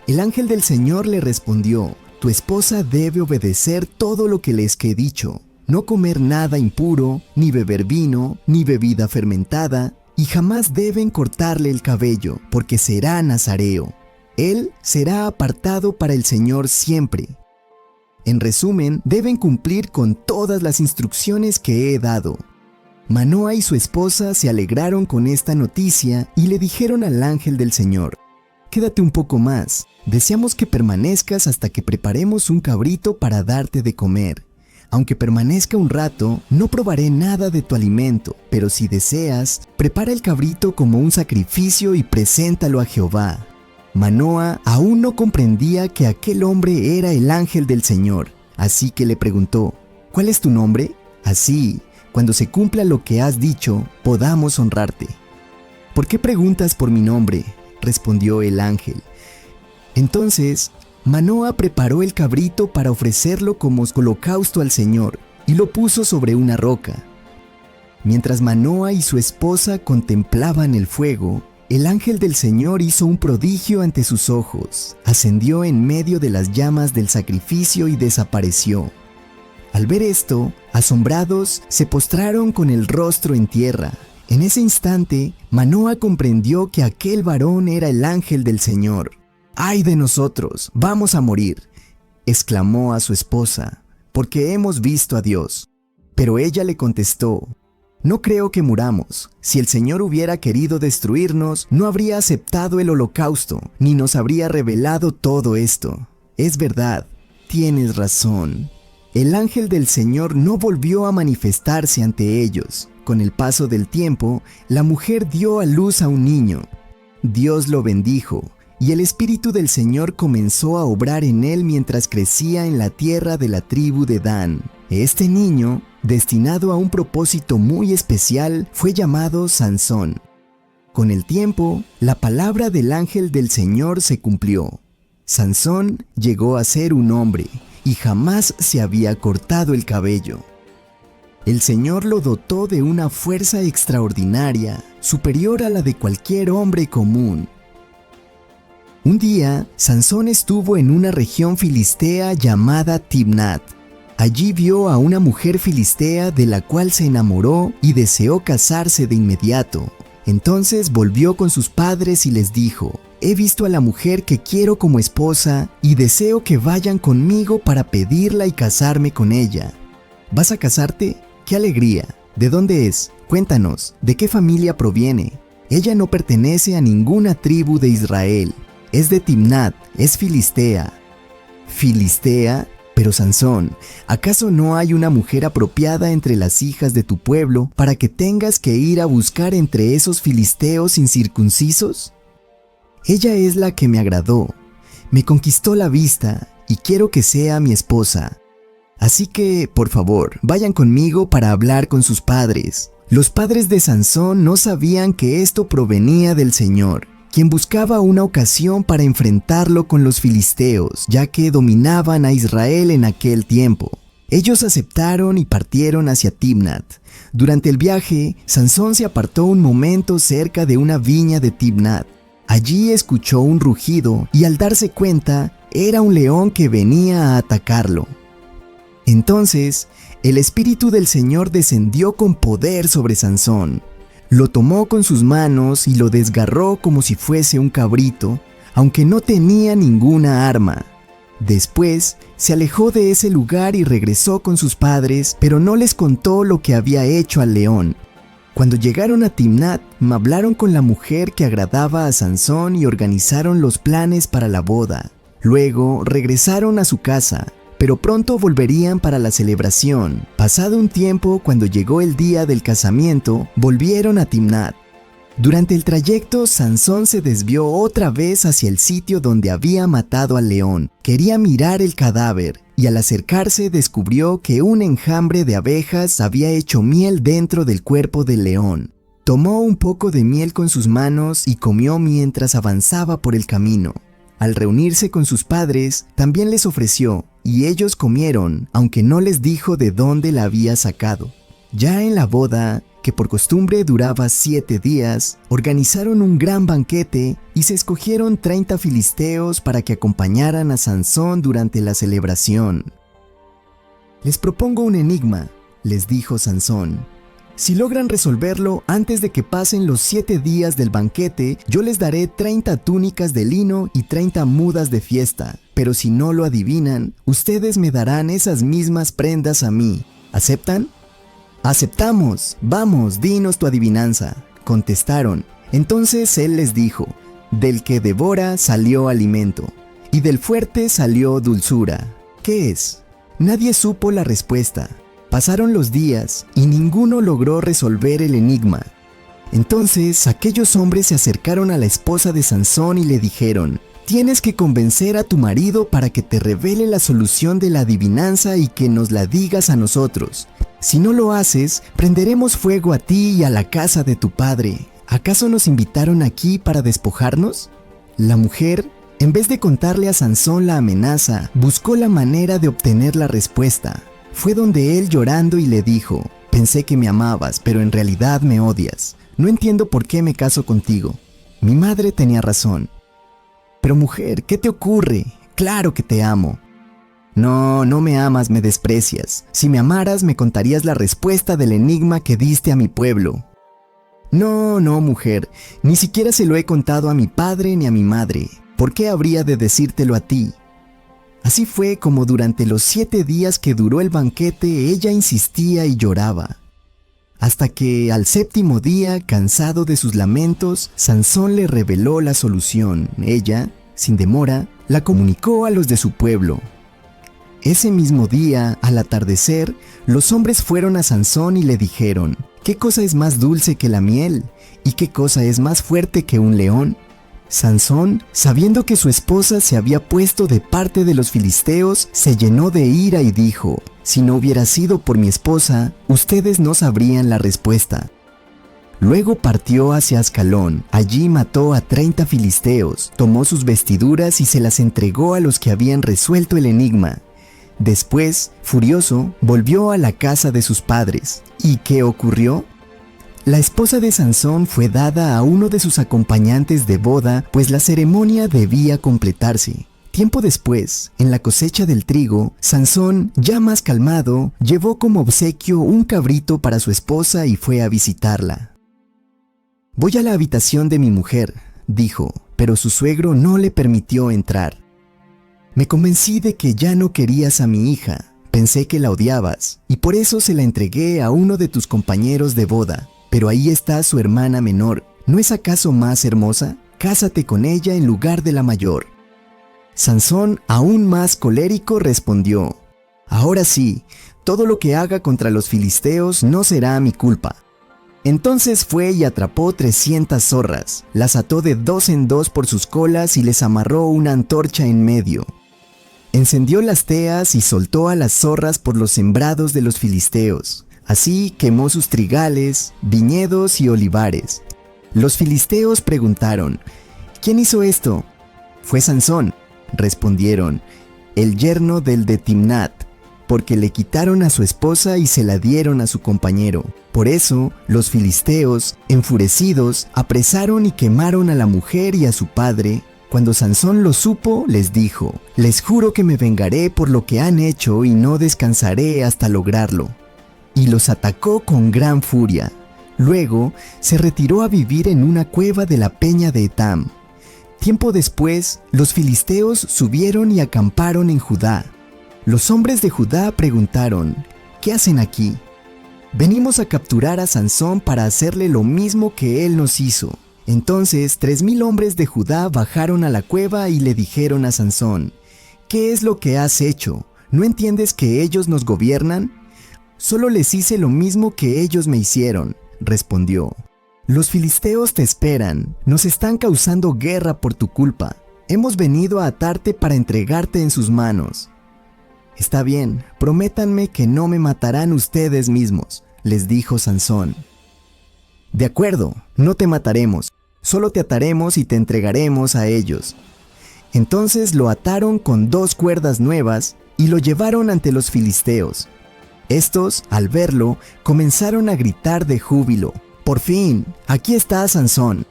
El ángel del Señor le respondió: «Tu esposa debe obedecer todo lo que les he dicho. No comer nada impuro, ni beber vino, ni bebida fermentada, y jamás deben cortarle el cabello, porque será nazareo. Él será apartado para el Señor siempre. En resumen, deben cumplir con todas las instrucciones que he dado». Manoa y su esposa se alegraron con esta noticia y le dijeron al ángel del Señor: «Quédate un poco más, deseamos que permanezcas hasta que preparemos un cabrito para darte de comer. Aunque permanezca un rato, no probaré nada de tu alimento, pero si deseas, prepara el cabrito como un sacrificio y preséntalo a Jehová». Manoa aún no comprendía que aquel hombre era el ángel del Señor, así que le preguntó: «¿Cuál es tu nombre? Así, cuando se cumpla lo que has dicho, podamos honrarte». «¿Por qué preguntas por mi nombre?», respondió el ángel. Entonces, Manoa preparó el cabrito para ofrecerlo como holocausto al Señor y lo puso sobre una roca. Mientras Manoa y su esposa contemplaban el fuego, el ángel del Señor hizo un prodigio ante sus ojos, ascendió en medio de las llamas del sacrificio y desapareció. Al ver esto, asombrados, se postraron con el rostro en tierra. En ese instante, Manoa comprendió que aquel varón era el ángel del Señor. «¡Ay de nosotros! ¡Vamos a morir!», exclamó a su esposa, «porque hemos visto a Dios». Pero ella le contestó: «No creo que muramos. Si el Señor hubiera querido destruirnos, no habría aceptado el holocausto, ni nos habría revelado todo esto. Es verdad, tienes razón». El ángel del Señor no volvió a manifestarse ante ellos. Con el paso del tiempo, la mujer dio a luz a un niño. Dios lo bendijo, y el Espíritu del Señor comenzó a obrar en él mientras crecía en la tierra de la tribu de Dan. Este niño, destinado a un propósito muy especial, fue llamado Sansón. Con el tiempo, la palabra del ángel del Señor se cumplió. Sansón llegó a ser un hombre, y jamás se había cortado el cabello. El Señor lo dotó de una fuerza extraordinaria, superior a la de cualquier hombre común. Un día, Sansón estuvo en una región filistea llamada Timnat. Allí vio a una mujer filistea de la cual se enamoró y deseó casarse de inmediato. Entonces volvió con sus padres y les dijo: «He visto a la mujer que quiero como esposa y deseo que vayan conmigo para pedirla y casarme con ella». «¿Vas a casarte? ¡Qué alegría! ¿De dónde es? Cuéntanos, ¿de qué familia proviene? Ella no pertenece a ninguna tribu de Israel. Es de Timnat, es filistea». «¿Filistea? Pero Sansón, ¿acaso no hay una mujer apropiada entre las hijas de tu pueblo para que tengas que ir a buscar entre esos filisteos incircuncisos? Ella es la que me agradó, me conquistó la vista y quiero que sea mi esposa. Así que, por favor, vayan conmigo para hablar con sus padres». Los padres de Sansón no sabían que esto provenía del Señor, quien buscaba una ocasión para enfrentarlo con los filisteos, ya que dominaban a Israel en aquel tiempo. Ellos aceptaron y partieron hacia Timnat. Durante el viaje, Sansón se apartó un momento cerca de una viña de Timnat. Allí escuchó un rugido y al darse cuenta, era un león que venía a atacarlo. Entonces, el Espíritu del Señor descendió con poder sobre Sansón. Lo tomó con sus manos y lo desgarró como si fuese un cabrito, aunque no tenía ninguna arma. Después, se alejó de ese lugar y regresó con sus padres, pero no les contó lo que había hecho al león. Cuando llegaron a Timnat, hablaron con la mujer que agradaba a Sansón y organizaron los planes para la boda. Luego, regresaron a su casa, pero pronto volverían para la celebración. Pasado un tiempo, cuando llegó el día del casamiento, volvieron a Timnat. Durante el trayecto, Sansón se desvió otra vez hacia el sitio donde había matado al león. Quería mirar el cadáver, y al acercarse descubrió que un enjambre de abejas había hecho miel dentro del cuerpo del león. Tomó un poco de miel con sus manos y comió mientras avanzaba por el camino. Al reunirse con sus padres, también les ofreció, y ellos comieron, aunque no les dijo de dónde la había sacado. Ya en la boda, que por costumbre duraba 7 días, organizaron un gran banquete y se escogieron 30 filisteos para que acompañaran a Sansón durante la celebración. «Les propongo un enigma», les dijo Sansón. «Si logran resolverlo antes de que pasen los 7 días del banquete, yo les daré 30 túnicas de lino y 30 mudas de fiesta. Pero si no lo adivinan, ustedes me darán esas mismas prendas a mí. ¿Aceptan?». «Aceptamos, vamos, dinos tu adivinanza», contestaron. Entonces él les dijo: «Del que devora salió alimento, y del fuerte salió dulzura. ¿Qué es?». Nadie supo la respuesta. Pasaron los días y ninguno logró resolver el enigma. Entonces aquellos hombres se acercaron a la esposa de Sansón y le dijeron: «Tienes que convencer a tu marido para que te revele la solución de la adivinanza y que nos la digas a nosotros. Si no lo haces, prenderemos fuego a ti y a la casa de tu padre. ¿Acaso nos invitaron aquí para despojarnos?». La mujer, en vez de contarle a Sansón la amenaza, buscó la manera de obtener la respuesta. Fue donde él llorando y le dijo: «Pensé que me amabas, pero en realidad me odias. No entiendo por qué me caso contigo. Mi madre tenía razón». «Pero mujer, ¿qué te ocurre? Claro que te amo». «No, no me amas, me desprecias. Si me amaras, me contarías la respuesta del enigma que diste a mi pueblo». «No, no, mujer, ni siquiera se lo he contado a mi padre ni a mi madre. ¿Por qué habría de decírtelo a ti?». Así fue como durante los 7 días que duró el banquete ella insistía y lloraba. Hasta que al 7º día, cansado de sus lamentos, Sansón le reveló la solución. Ella, sin demora, la comunicó a los de su pueblo. Ese mismo día, al atardecer, los hombres fueron a Sansón y le dijeron: «¿Qué cosa es más dulce que la miel? ¿Y qué cosa es más fuerte que un león?». Sansón, sabiendo que su esposa se había puesto de parte de los filisteos, se llenó de ira y dijo: «Si no hubiera sido por mi esposa, ustedes no sabrían la respuesta». Luego partió hacia Ascalón. Allí mató a 30 filisteos, tomó sus vestiduras y se las entregó a los que habían resuelto el enigma. Después, furioso, volvió a la casa de sus padres. ¿Y qué ocurrió? La esposa de Sansón fue dada a uno de sus acompañantes de boda, pues la ceremonia debía completarse. Tiempo después, en la cosecha del trigo, Sansón, ya más calmado, llevó como obsequio un cabrito para su esposa y fue a visitarla. «Voy a la habitación de mi mujer», dijo, pero su suegro no le permitió entrar. «Me convencí de que ya no querías a mi hija. Pensé que la odiabas, y por eso se la entregué a uno de tus compañeros de boda. Pero ahí está su hermana menor. ¿No es acaso más hermosa? Cásate con ella en lugar de la mayor». Sansón, aún más colérico, respondió: «Ahora sí, todo lo que haga contra los filisteos no será mi culpa». Entonces fue y atrapó 300 zorras, las ató de 2 en 2 por sus colas y les amarró una antorcha en medio. Encendió las teas y soltó a las zorras por los sembrados de los filisteos. Así quemó sus trigales, viñedos y olivares. Los filisteos preguntaron: «¿Quién hizo esto?». «Fue Sansón», respondieron, «el yerno del de Timnat, porque le quitaron a su esposa y se la dieron a su compañero». Por eso, los filisteos, enfurecidos, apresaron y quemaron a la mujer y a su padre. Cuando Sansón lo supo, les dijo: «Les juro que me vengaré por lo que han hecho y no descansaré hasta lograrlo». Y los atacó con gran furia. Luego, se retiró a vivir en una cueva de la peña de Etam. Tiempo después, los filisteos subieron y acamparon en Judá. Los hombres de Judá preguntaron: «¿Qué hacen aquí?». «Venimos a capturar a Sansón para hacerle lo mismo que él nos hizo». Entonces 3000 hombres de Judá bajaron a la cueva y le dijeron a Sansón: «¿Qué es lo que has hecho? ¿No entiendes que ellos nos gobiernan?». «Solo les hice lo mismo que ellos me hicieron», respondió. «Los filisteos te esperan, nos están causando guerra por tu culpa. Hemos venido a atarte para entregarte en sus manos». «Está bien, prométanme que no me matarán ustedes mismos», les dijo Sansón. «De acuerdo, no te mataremos, solo te ataremos y te entregaremos a ellos». Entonces lo ataron con 2 cuerdas nuevas y lo llevaron ante los filisteos. Estos, al verlo, comenzaron a gritar de júbilo: «Por fin, aquí está Sansón.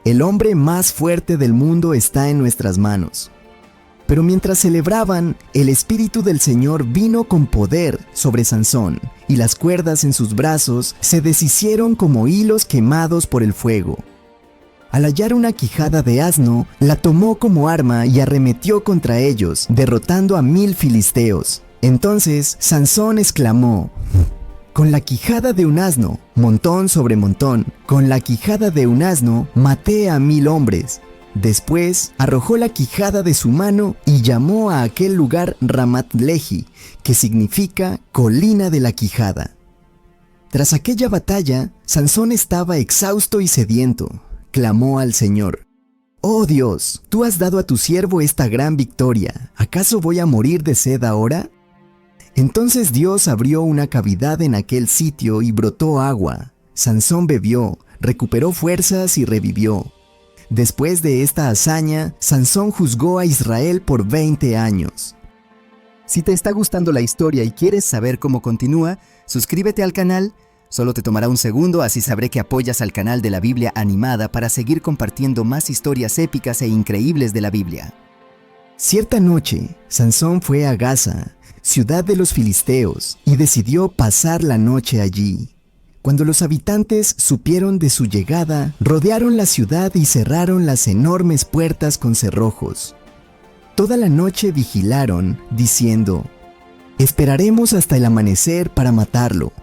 El hombre más fuerte del mundo está en nuestras manos». Pero mientras celebraban, el Espíritu del Señor vino con poder sobre Sansón, y las cuerdas en sus brazos se deshicieron como hilos quemados por el fuego. Al hallar una quijada de asno, la tomó como arma y arremetió contra ellos, derrotando a 1000 filisteos. Entonces Sansón exclamó: Con la quijada de un asno, montón sobre montón, con la quijada de un asno, maté a 1000 hombres. Después, arrojó la quijada de su mano y llamó a aquel lugar Ramat Lehi, que significa colina de la quijada. Tras aquella batalla, Sansón estaba exhausto y sediento. Clamó al Señor: «Oh Dios, tú has dado a tu siervo esta gran victoria. ¿Acaso voy a morir de sed ahora?». Entonces Dios abrió una cavidad en aquel sitio y brotó agua. Sansón bebió, recuperó fuerzas y revivió. Después de esta hazaña, Sansón juzgó a Israel por 20 años. Si te está gustando la historia y quieres saber cómo continúa, suscríbete al canal. Solo te tomará un segundo, así sabré que apoyas al canal de la Biblia Animada para seguir compartiendo más historias épicas e increíbles de la Biblia. Cierta noche, Sansón fue a Gaza, ciudad de los filisteos, y decidió pasar la noche allí. Cuando los habitantes supieron de su llegada, rodearon la ciudad y cerraron las enormes puertas con cerrojos. Toda la noche vigilaron, diciendo: «Esperaremos hasta el amanecer para matarlo».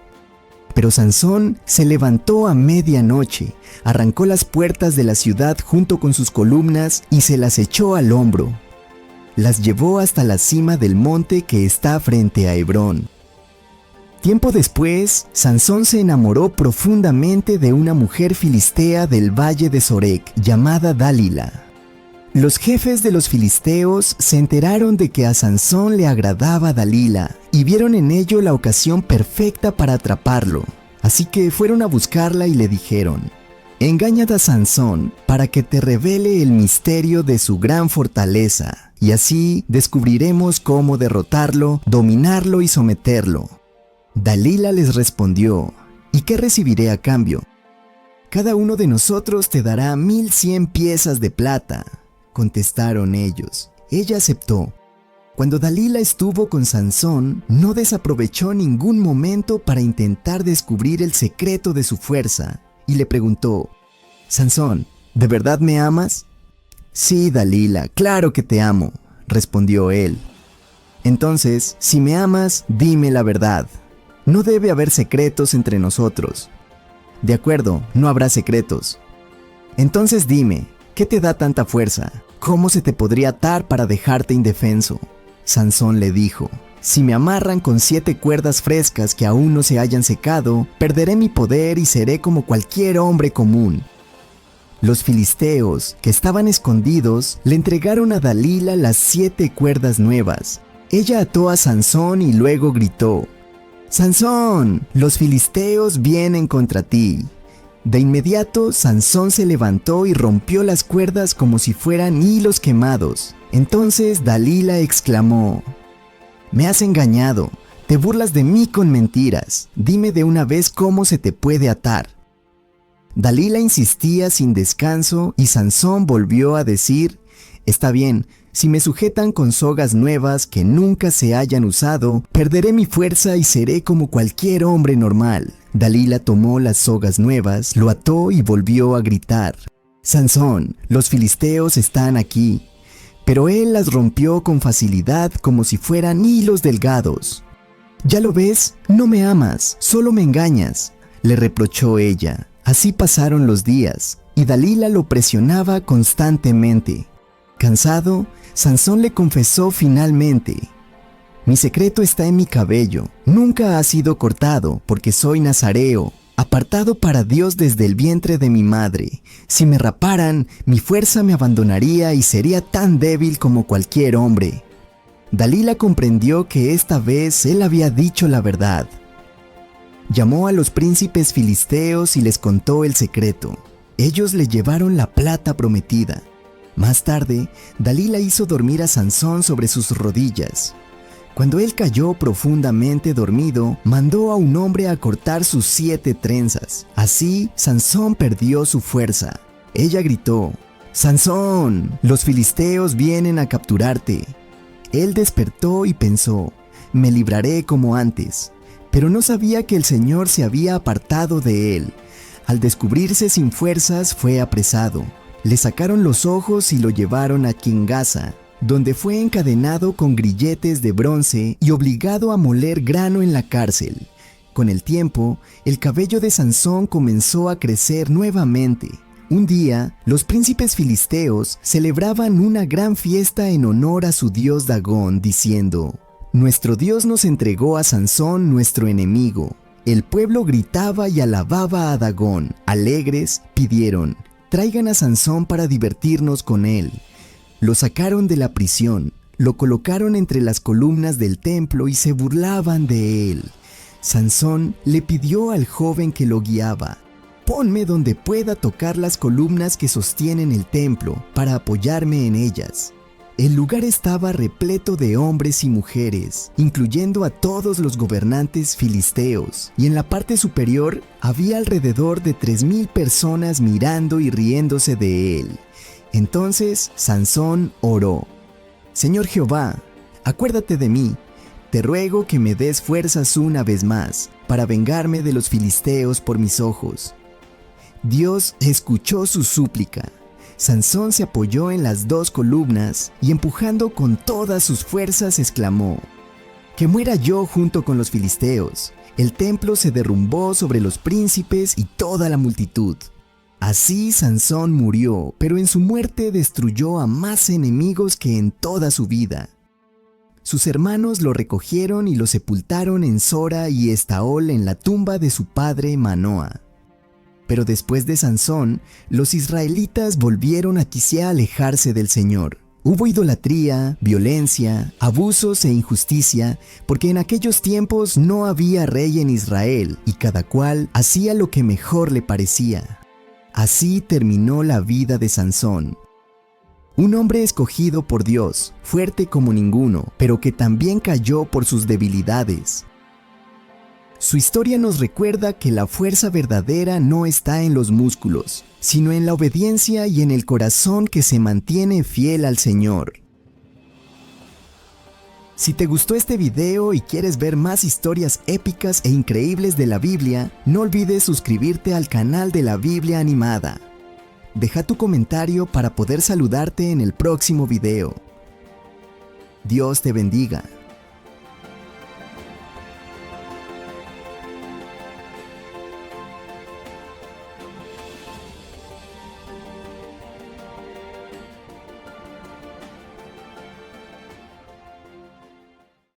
Pero Sansón se levantó a medianoche, arrancó las puertas de la ciudad junto con sus columnas y se las echó al hombro. Las llevó hasta la cima del monte que está frente a Hebrón. Tiempo después, Sansón se enamoró profundamente de una mujer filistea del valle de Sorek, llamada Dalila. Los jefes de los filisteos se enteraron de que a Sansón le agradaba Dalila y vieron en ello la ocasión perfecta para atraparlo. Así que fueron a buscarla y le dijeron: «Engaña a Sansón para que te revele el misterio de su gran fortaleza, y así descubriremos cómo derrotarlo, dominarlo y someterlo». Dalila les respondió: «¿Y qué recibiré a cambio?». «Cada uno de nosotros te dará 1100 piezas de plata», contestaron ellos. Ella aceptó. Cuando Dalila estuvo con Sansón, no desaprovechó ningún momento para intentar descubrir el secreto de su fuerza, y le preguntó: «Sansón, ¿de verdad me amas?». «Sí, Dalila, claro que te amo», respondió él. «Entonces, si me amas, dime la verdad. No debe haber secretos entre nosotros». «De acuerdo, no habrá secretos». «Entonces dime, ¿qué te da tanta fuerza? ¿Cómo se te podría atar para dejarte indefenso?». Sansón le dijo: «Si me amarran con 7 cuerdas frescas que aún no se hayan secado, perderé mi poder y seré como cualquier hombre común». Los filisteos, que estaban escondidos, le entregaron a Dalila las 7 cuerdas nuevas. Ella ató a Sansón y luego gritó: «Sansón, los filisteos vienen contra ti». De inmediato, Sansón se levantó y rompió las cuerdas como si fueran hilos quemados. Entonces Dalila exclamó: «Me has engañado, te burlas de mí con mentiras. Dime de una vez cómo se te puede atar». Dalila insistía sin descanso y Sansón volvió a decir: «Está bien, si me sujetan con sogas nuevas que nunca se hayan usado, perderé mi fuerza y seré como cualquier hombre normal». Dalila tomó las sogas nuevas, lo ató y volvió a gritar: «Sansón, los filisteos están aquí». Pero él las rompió con facilidad como si fueran hilos delgados. «¿Ya lo ves? No me amas, solo me engañas», le reprochó ella. Así pasaron los días, y Dalila lo presionaba constantemente. Cansado, Sansón le confesó finalmente: «Mi secreto está en mi cabello. Nunca ha sido cortado porque soy nazareo, apartado para Dios desde el vientre de mi madre. Si me raparan, mi fuerza me abandonaría y sería tan débil como cualquier hombre». Dalila comprendió que esta vez él había dicho la verdad. Llamó a los príncipes filisteos y les contó el secreto. Ellos le llevaron la plata prometida. Más tarde, Dalila hizo dormir a Sansón sobre sus rodillas. Cuando él cayó profundamente dormido, mandó a un hombre a cortar sus 7 trenzas. Así, Sansón perdió su fuerza. Ella gritó: «Sansón, los filisteos vienen a capturarte». Él despertó y pensó: «Me libraré como antes». Pero no sabía que el Señor se había apartado de él. Al descubrirse sin fuerzas, fue apresado. Le sacaron los ojos y lo llevaron a King-Gaza, donde fue encadenado con grilletes de bronce y obligado a moler grano en la cárcel. Con el tiempo, el cabello de Sansón comenzó a crecer nuevamente. Un día, los príncipes filisteos celebraban una gran fiesta en honor a su dios Dagón, diciendo: «Nuestro Dios nos entregó a Sansón, nuestro enemigo». El pueblo gritaba y alababa a Dagón. Alegres, pidieron: «Traigan a Sansón para divertirnos con él». Lo sacaron de la prisión, lo colocaron entre las columnas del templo y se burlaban de él. Sansón le pidió al joven que lo guiaba: «Ponme donde pueda tocar las columnas que sostienen el templo para apoyarme en ellas». El lugar estaba repleto de hombres y mujeres, incluyendo a todos los gobernantes filisteos, y en la parte superior había alrededor de 3,000 personas mirando y riéndose de él. Entonces Sansón oró: «Señor Jehová, acuérdate de mí. Te ruego que me des fuerzas una vez más para vengarme de los filisteos por mis ojos». Dios escuchó su súplica. Sansón se apoyó en las 2 columnas y empujando con todas sus fuerzas exclamó: «Que muera yo junto con los filisteos». El templo se derrumbó sobre los príncipes y toda la multitud. Así Sansón murió, pero en su muerte destruyó a más enemigos que en toda su vida. Sus hermanos lo recogieron y lo sepultaron en Sora y Estaol en la tumba de su padre Manoa. Pero después de Sansón, los israelitas volvieron a quizá alejarse del Señor. Hubo idolatría, violencia, abusos e injusticia, porque en aquellos tiempos no había rey en Israel y cada cual hacía lo que mejor le parecía. Así terminó la vida de Sansón. Un hombre escogido por Dios, fuerte como ninguno, pero que también cayó por sus debilidades. Su historia nos recuerda que la fuerza verdadera no está en los músculos, sino en la obediencia y en el corazón que se mantiene fiel al Señor. Si te gustó este video y quieres ver más historias épicas e increíbles de la Biblia, no olvides suscribirte al canal de la Biblia Animada. Deja tu comentario para poder saludarte en el próximo video. Dios te bendiga.